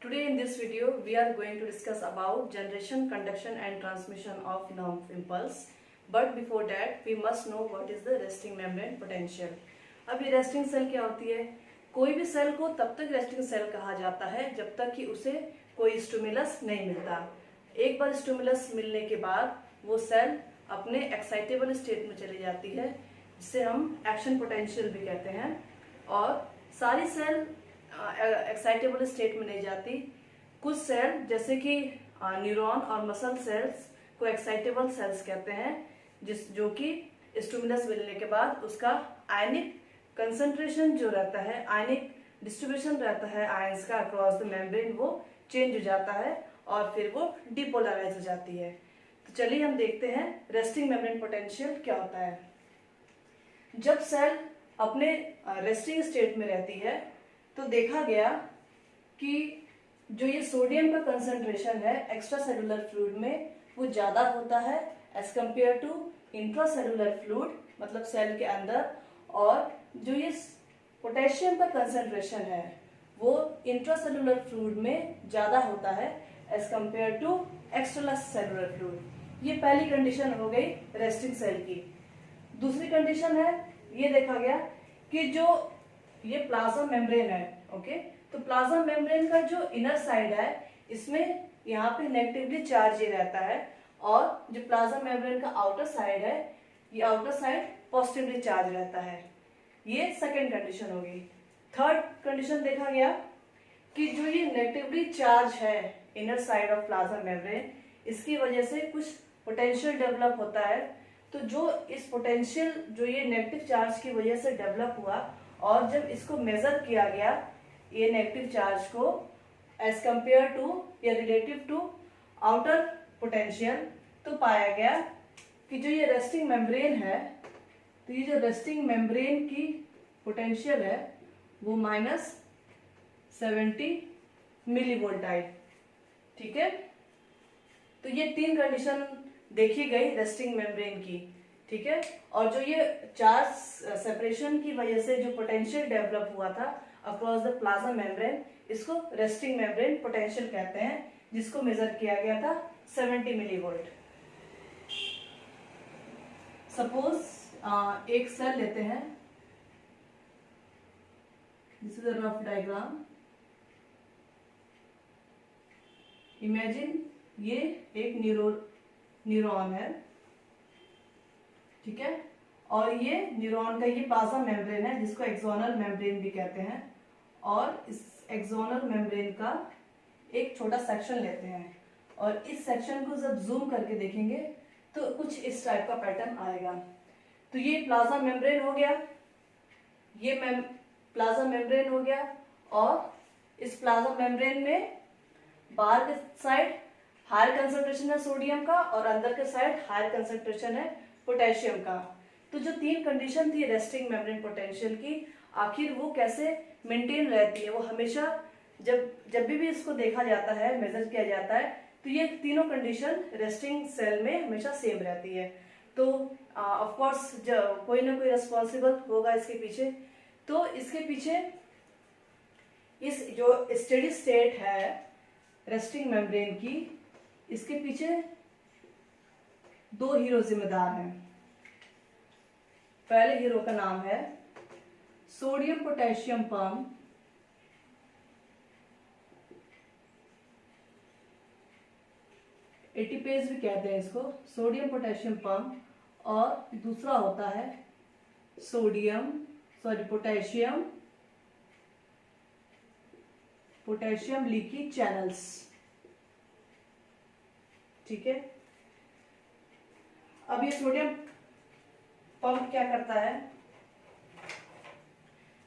Today in this video we are going to discuss about generation, conduction and transmission of nerve impulse. But before that we must know what is the resting membrane potential. अब ये resting cell क्या होती है? कोई भी cell को तब तक रेस्टिंग सेल कहा जाता है जब तक कि उसे कोई स्टिमुलस नहीं मिलता। एक बार स्टिमुलस मिलने के बाद वो सेल अपने एक्साइटेबल स्टेट में चली जाती है, जिसे हम एक्शन पोटेंशियल भी कहते हैं। और सारी सेल एक्साइटेबल स्टेट में नहीं जाती। कुछ सेल जैसे कि न्यूरॉन और मसल सेल्स को एक्साइटेबल सेल्स कहते हैं, जो कि स्टिमुलस मिलने के बाद उसका आयनिक कंसंट्रेशन जो रहता है, आयनिक डिस्ट्रीब्यूशन रहता है आयंस का अक्रॉस द मेम्ब्रेन, वो चेंज हो जाता है और फिर वो डिपोलराइज हो जाती है। तो चलिए हम देखते हैं रेस्टिंग मेम्ब्रेन पोटेंशियल क्या होता है। जब सेल अपने रेस्टिंग स्टेट में रहती है तो देखा गया कि जो ये सोडियम का कंसंट्रेशन है एक्स्ट्रा सेलुलर फ्लूइड में वो ज्यादा होता है as compared to intracellular fluid, मतलब सेल के अंदर। और जो ये पोटेशियम का कंसंट्रेशन है वो इंट्रा सेलुलर फ्लूइड में ज्यादा होता है as compared to extracellular fluid. ये पहली कंडीशन हो गई रेस्टिंग सेल की। दूसरी कंडीशन है, ये देखा गया कि जो ये प्लाज्मा मेम्ब्रेन है, ओके, तो प्लाज्मा मेम्ब्रेन का जो इनर साइड है इसमें यहाँ पे नेगेटिवली चार्ज ये रहता है, और जो प्लाज्मा मेम्ब्रेन का आउटर साइड है ये आउटर साइड पॉजिटिवली चार्ज रहता है। ये सेकेंड कंडीशन हो गई। थर्ड कंडीशन देखा गया कि जो ये नेगेटिवली चार्ज है inner side of plasma membrane, इसकी वजह से कुछ पोटेंशियल डेवलप होता है। तो जो इस पोटेंशियल जो ये नेगेटिव चार्ज की वजह से डेवलप हुआ, और जब इसको मेजर किया गया ये नेगेटिव चार्ज को एज कंपेयर टू या रिलेटिव टू आउटर पोटेंशियल, तो पाया गया कि जो ये रेस्टिंग मेम्ब्रेन है, तो ये जो रेस्टिंग मेम्ब्रेन की पोटेंशियल है वो -70 मिलीवोल्ट आई। ठीक है, तो ये तीन कंडीशन देखी गई रेस्टिंग मेम्ब्रेन की। ठीक है, और जो ये चार्ज सेपरेशन की वजह से जो पोटेंशियल डेवलप हुआ था अक्रॉस द प्लाज्मा मेम्ब्रेन, इसको रेस्टिंग मेम्ब्रेन पोटेंशियल कहते हैं, जिसको मेजर किया गया था 70 मिलीवोल्ट। सपोज एक सेल लेते हैं, this is a rough diagram. Imagine ये एक न्यूरॉन है, ठीक है, और ये न्यूरॉन का ये प्लाज्मा मेम्ब्रेन है जिसको एक्सोनल मेम्ब्रेन भी कहते हैं। और इस एक्सोनल मेम्ब्रेन का एक छोटा सेक्शन लेते हैं, और इस सेक्शन को जब जूम करके देखेंगे तो कुछ इस टाइप का पैटर्न आएगा। तो ये प्लाज्मा मेम्ब्रेन हो गया, ये प्लाज्मा मेम्ब्रेन हो गया, और इस प्लाज्मा मेम्ब्रेन में बाहर के साइड हायर कंसंट्रेशन है सोडियम का और अंदर के साइड हायर कंसंट्रेशन है पोटेशियम का। तो जो तीन कंडीशन थी रेस्टिंग मेम्ब्रेन पोटेंशियल की, आखिर वो कैसे मेंटेन रहती है? वो हमेशा जब भी इसको देखा जाता है, मेजर किया जाता है, तो ये तीनों कंडीशन रेस्टिंग सेल में हमेशा सेम रहती है। तो ऑफ कोर्स कोई ना कोई रिस्पॉन्सिबल होगा इसके पीछे। तो इसके पीछे इस जो स्टेडी स्टेट है रेस्टिंग मेम्ब्रेन की, इसके पीछे दो हीरो जिम्मेदार हैं। पहले हीरो का नाम है सोडियम पोटेशियम पंप, एटीपेज भी कहते हैं इसको, सोडियम पोटेशियम पंप। और दूसरा होता है पोटेशियम लीकी चैनल्स। ठीक है, अब ये सोडियम पंप क्या करता है?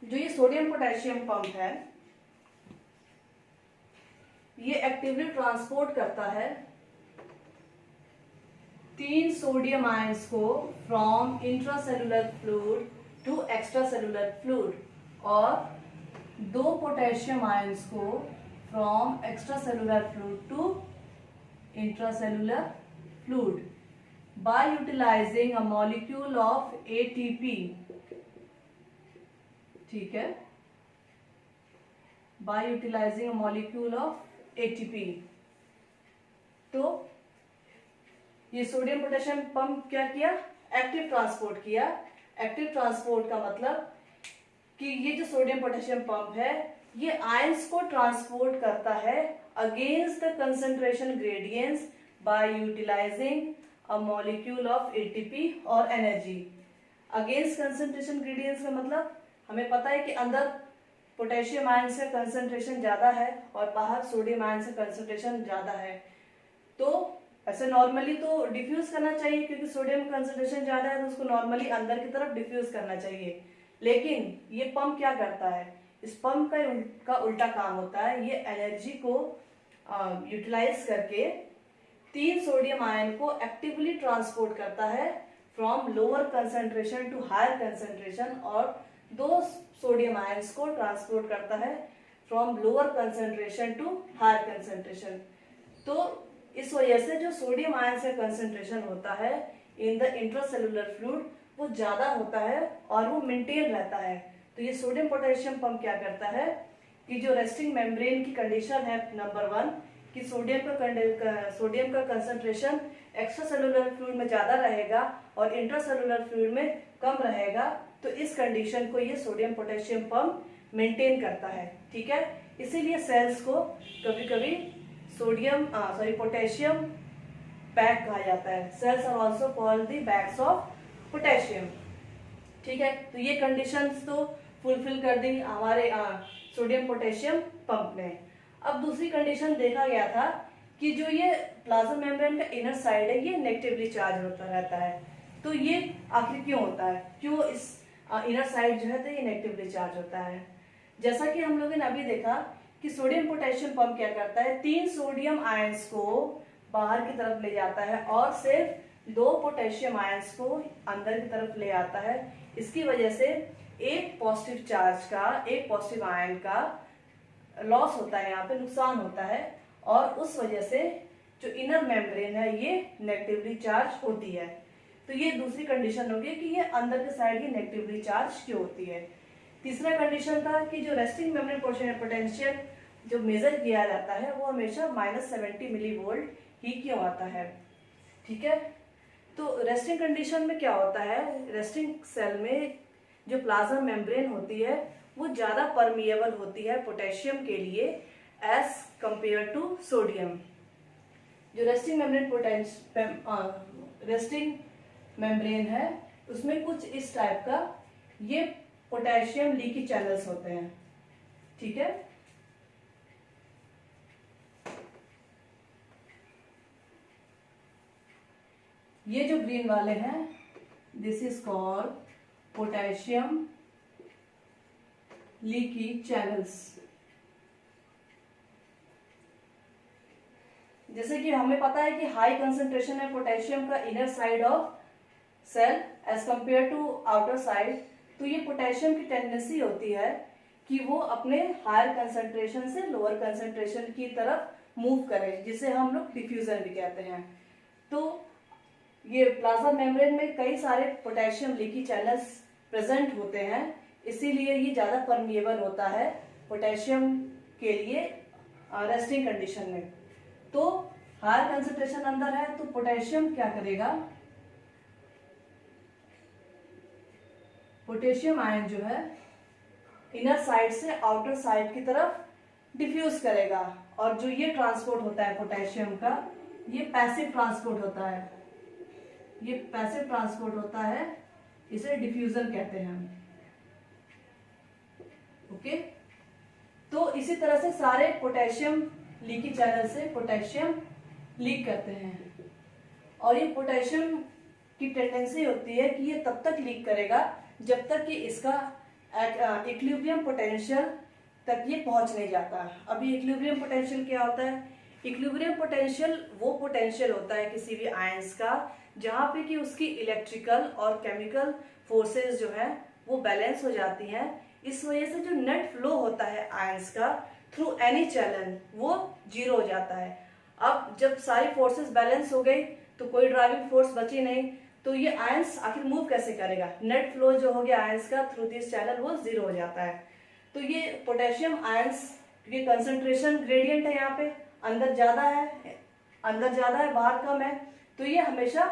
जो ये सोडियम पोटेशियम पंप है ये एक्टिवली ट्रांसपोर्ट करता है 3 सोडियम आयंस को from intracellular fluid to extracellular fluid, और 2 पोटेशियम आयंस को from extracellular fluid to intracellular fluid by utilizing a molecule of ATP। ठीक है, by utilising molecule of ATP. तो ये सोडियम पोटेशियम पंप क्या किया, एक्टिव ट्रांसपोर्ट किया। एक्टिव ट्रांसपोर्ट का मतलब कि ये जो सोडियम पोटेशियम पंप है ये आयंस को ट्रांसपोर्ट करता है against the concentration gradients by utilising a molecule of ATP और एनर्जी। अगेंस्ट कंसंट्रेशन ग्रेडियंट्स का मतलब हमें पता है कि अंदर पोटेशियम आयन से कंसंट्रेशन ज्यादा है और बाहर सोडियम आयन से कंसंट्रेशन ज्यादा है। तो ऐसे नॉर्मली तो डिफ्यूज करना चाहिए क्योंकि सोडियम कंसंट्रेशन ज्यादा है तो उसको नॉर्मली अंदर की तरफ डिफ्यूज करना चाहिए। लेकिन ये पंप क्या करता है, इस पंप का उल्टा काम होता है। ये एनर्जी को यूटिलाइज करके 3 सोडियम आयन को एक्टिवली ट्रांसपोर्ट करता है from lower concentration to higher concentration और 2 सोडियम आयंस को ट्रांसपोर्ट करता है from lower concentration to higher concentration. तो इस वजह से जो सोडियम आयन का कंसंट्रेशन होता है इन द इंट्रासेलुलर फ्लूइड वो ज्यादा होता है और वो मेंटेन रहता है। तो ये सोडियम पोटेशियम पंप क्या करता है कि जो रेस्टिंग मेम्ब्रेन की कंडीशन है नंबर 1 कि सोडियम का कंसंट्रेशन एक्स्ट्रा सेलुलर फ्लूइड में ज्यादा रहेगा और इंट्रासेलुलर फ्लूइड में कम रहेगा, तो इस कंडीशन को ये सोडियम पोटेशियम पंप मेंटेन करता है। ठीक है, इसीलिए सेल्स को कभी कभी पोटेशियम बैग कहा जाता है। Cells are also called the bags of potassium. ठीक है, तो ये कंडीशंस तो फुलफिल कर दी हमारे सोडियम पोटेशियम पंप ने। अब दूसरी कंडीशन देखा गया था कि जो ये प्लाज्मा मेम्ब्रेन का इनर साइड है ये नेगेटिवली चार्ज होता रहता है। तो ये आखिर क्यों होता है, क्यों इस इनर साइड जो है तो ये नेगेटिवली चार्ज होता है। जैसा कि हम लोगों ने अभी देखा कि सोडियम पोटेशियम पंप क्या करता है, 3 सोडियम आयंस को बाहर की तरफ ले जाता है और सिर्फ 2 पोटेशियम आयंस को अंदर की तरफ ले आता है। इसकी वजह से एक पॉजिटिव चार्ज का, एक पॉजिटिव आयन का लॉस होता है, यहाँ पे नुकसान होता है और उस वजह से जो इनर मेम्ब्रेन है ये नेगेटिवली चार्ज होती है। तो ये दूसरी कंडीशन होगी कि ये अंदर के साइड ही नेगेटिवली चार्ज क्यों होती है। तीसरा कंडीशन था कि जो रेस्टिंग मेम्ब्रेन पोटेंशियल जो मेजर किया जाता है वो हमेशा -70 मिलीवोल्ट ही क्यों आता है। ठीक है, तो रेस्टिंग कंडीशन में क्या होता है, रेस्टिंग सेल में जो प्लाज्मा मेम्ब्रेन होती है वो ज्यादा परमिएबल होती है पोटेशियम के लिए एज कंपेयर टू सोडियम। जो रेस्टिंग मेम्ब्रेन है उसमें कुछ इस टाइप का ये पोटेशियम लीकी चैनल्स होते हैं। ठीक है, ये जो ग्रीन वाले हैं this is called potassium leaky channels. जैसे कि हमें पता है कि हाई कंसंट्रेशन है पोटेशियम का inner side of cell as compared to outer side, तो ये पोटेशियम की टेंडेंसी होती है कि वो अपने हायर कंसंट्रेशन से लोअर कंसंट्रेशन की तरफ मूव करे, जिसे हम लोग डिफ्यूजन भी कहते हैं। तो ये प्लाज्मा मेम्ब्रेन में कई सारे पोटेशियम लीकी चैनल्स प्रेजेंट होते हैं, इसीलिए ये ज्यादा परमिएबल होता है पोटेशियम के लिए रेस्टिंग कंडीशन में। तो हायर कंसंट्रेशन अंदर है तो पोटेशियम क्या करेगा, पोटेशियम आयन जो है इनर साइड से आउटर साइड की तरफ डिफ्यूज करेगा और जो ये ट्रांसपोर्ट होता है पोटेशियम का ये पैसिव ट्रांसपोर्ट होता है, ये पैसिव ट्रांसपोर्ट होता है, इसे डिफ्यूजन कहते हैं हम। ओके, तो इसी तरह से सारे पोटेशियम लीकी चैनल से पोटेशियम लीक करते हैं और ये पोटेशियम की टेंडेंसी होती है कि ये तब तक लीक करेगा जब तक कि इसका इक्विलिब्रियम पोटेंशियल तक ये पहुंच नहीं जाता। अभी इक्विलिब्रियम पोटेंशियल क्या होता है, इक्विलिब्रियम पोटेंशियल वो पोटेंशियल होता है किसी भी आयंस का जहां पे कि उसकी इलेक्ट्रिकल और केमिकल फोर्सेस जो है वो बैलेंस हो जाती हैं। इस वजह से जो नेट फ्लो होता है आयंस का थ्रू एनी चैनल वो 0 हो जाता है। अब जब सारी फोर्सेस बैलेंस हो गई तो कोई ड्राइविंग फोर्स बची नहीं, तो ये आयंस आखिर मूव कैसे करेगा, नेट फ्लो जो हो गया आयंस का थ्रू दिस चैनल वो 0 हो जाता है। तो ये पोटेशियम आयंस क्योंकि कंसंट्रेशन ग्रेडियंट है, यहाँ पे अंदर ज्यादा है बाहर कम है, तो ये हमेशा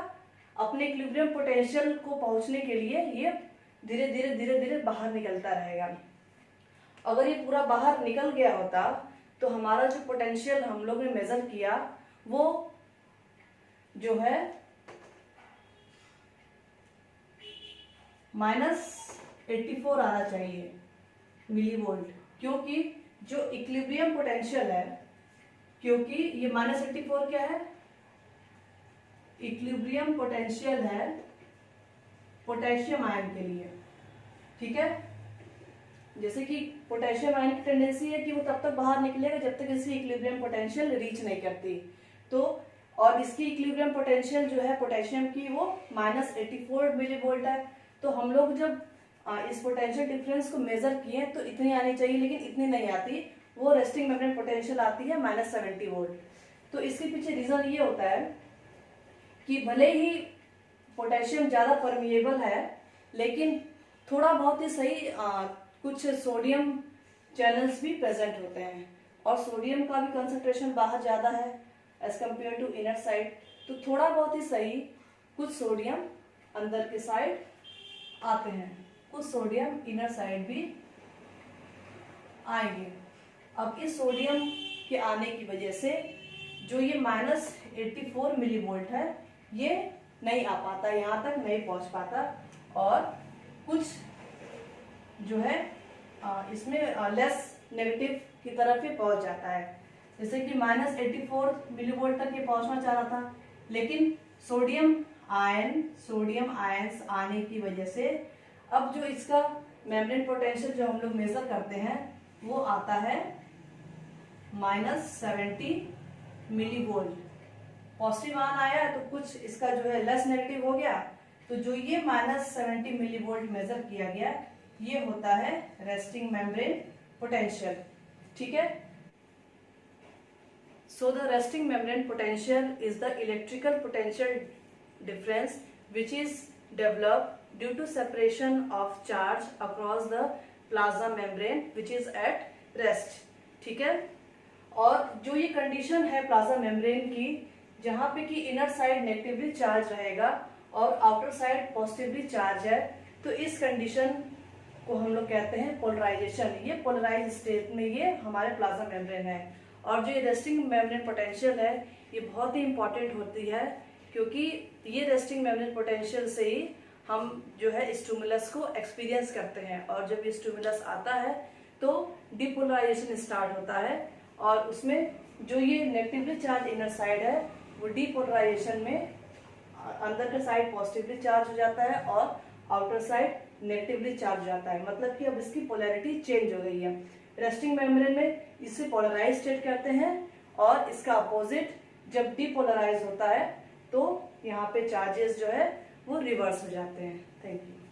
अपने इक्विलिब्रियम पोटेंशियल को पहुंचने के लिए ये धीरे धीरे बाहर निकलता रहेगा। अगर ये पूरा बाहर निकल गया होता तो हमारा जो पोटेंशियल हम लोग ने मेजर किया वो जो है -84 आना चाहिए मिलीवोल्ट, क्योंकि जो इक्विलिब्रियम पोटेंशियल है, क्योंकि ये -84 क्या है, इक्विलिब्रियम पोटेंशियल है पोटेशियम आयन के लिए। ठीक है, जैसे कि पोटेशियम आयन की टेंडेंसी है कि वो तब तक बाहर निकलेगा जब तक इसकी इक्विलिब्रियम पोटेंशियल रीच नहीं करती। तो और इसकी इक्विलिब्रियम पोटेंशियल जो है पोटेशियम की वो -84 मिलीवोल्ट है। तो हम लोग जब इस पोटेंशियल डिफरेंस को मेजर किए तो इतनी आनी चाहिए, लेकिन इतनी नहीं आती, वो रेस्टिंग मेम्ब्रेन पोटेंशियल आती है -70 वोल्ट। तो इसके पीछे रीजन ये होता है कि भले ही पोटेशियम ज्यादा परमिएबल है, लेकिन थोड़ा बहुत ही सही कुछ सोडियम चैनल्स भी प्रेजेंट होते हैं, और सोडियम का भी कंसंट्रेशन बाहर ज्यादा है as compared to inner side. तो थोड़ा बहुत ही सही कुछ सोडियम अंदर के साइड आते हैं, कुछ सोडियम इनर साइड भी आएंगे। अब इस सोडियम के आने की वजह से जो ये -84 मिलीवोल्ट है ये नहीं आ पाता, यहाँ तक नहीं पहुंच पाता, और कुछ जो है इसमें लेस नेगेटिव की तरफ ही पहुंच जाता है। जैसे कि -84 मिलीवोल्ट तक ये पहुंचना चाह रहा था, लेकिन सोडियम आयंस आने की वजह से अब जो इसका मेम्ब्रेन पोटेंशियल जो हम लोग मेजर करते हैं वो आता है -70 मिलीवोल्ट। पॉजिटिव मान आया तो कुछ इसका जो है लेस नेगेटिव हो गया, तो जो ये -70 मिलीवोल्ट मेजर किया गया ये होता है रेस्टिंग मेम्ब्रेन पोटेंशियल। ठीक है, so the resting membrane potential is the electrical potential difference which is developed due to separation of charge across the plasma membrane which is at rest। ठीक है, और जो ये कंडीशन है प्लाज्मा मेम्ब्रेन की जहाँ पे कि इनर साइड नेगेटिवली चार्ज रहेगा और आउटर साइड पॉजिटिवली चार्ज है, तो इस कंडीशन को हम लोग कहते हैं पोलराइजेशन। ये पोलराइज स्टेट में ये हमारे प्लाज्मा मेम्ब्रेन है। और जो ये रेस्टिंग मेम्ब्रेन पोटेंशियल है ये बहुत ही इंपॉर्टेंट होती है, क्योंकि ये रेस्टिंग मेम्ब्रेन पोटेंशियल से ही हम जो है स्टिमुलस को एक्सपीरियंस करते हैं, और जब ये स्टिमुलस आता है तो डिपोलराइजेशन स्टार्ट होता है, और उसमें जो ये नेगेटिवली चार्ज इनर साइड है वो डिपोलराइजेशन में अंदर का साइड पॉजिटिवली चार्ज हो जाता है और आउटर साइड नेगेटिवली चार्ज हो जाता है। मतलब कि अब इसकी पोलैरिटी चेंज हो गई है। रेस्टिंग मेम्ब्रेन में इसे पोलराइज स्टेट कहते हैं, और इसका अपोजिट जब डिपोलराइज होता है तो यहाँ पे चार्जेस जो है वो रिवर्स हो जाते हैं। Thank you.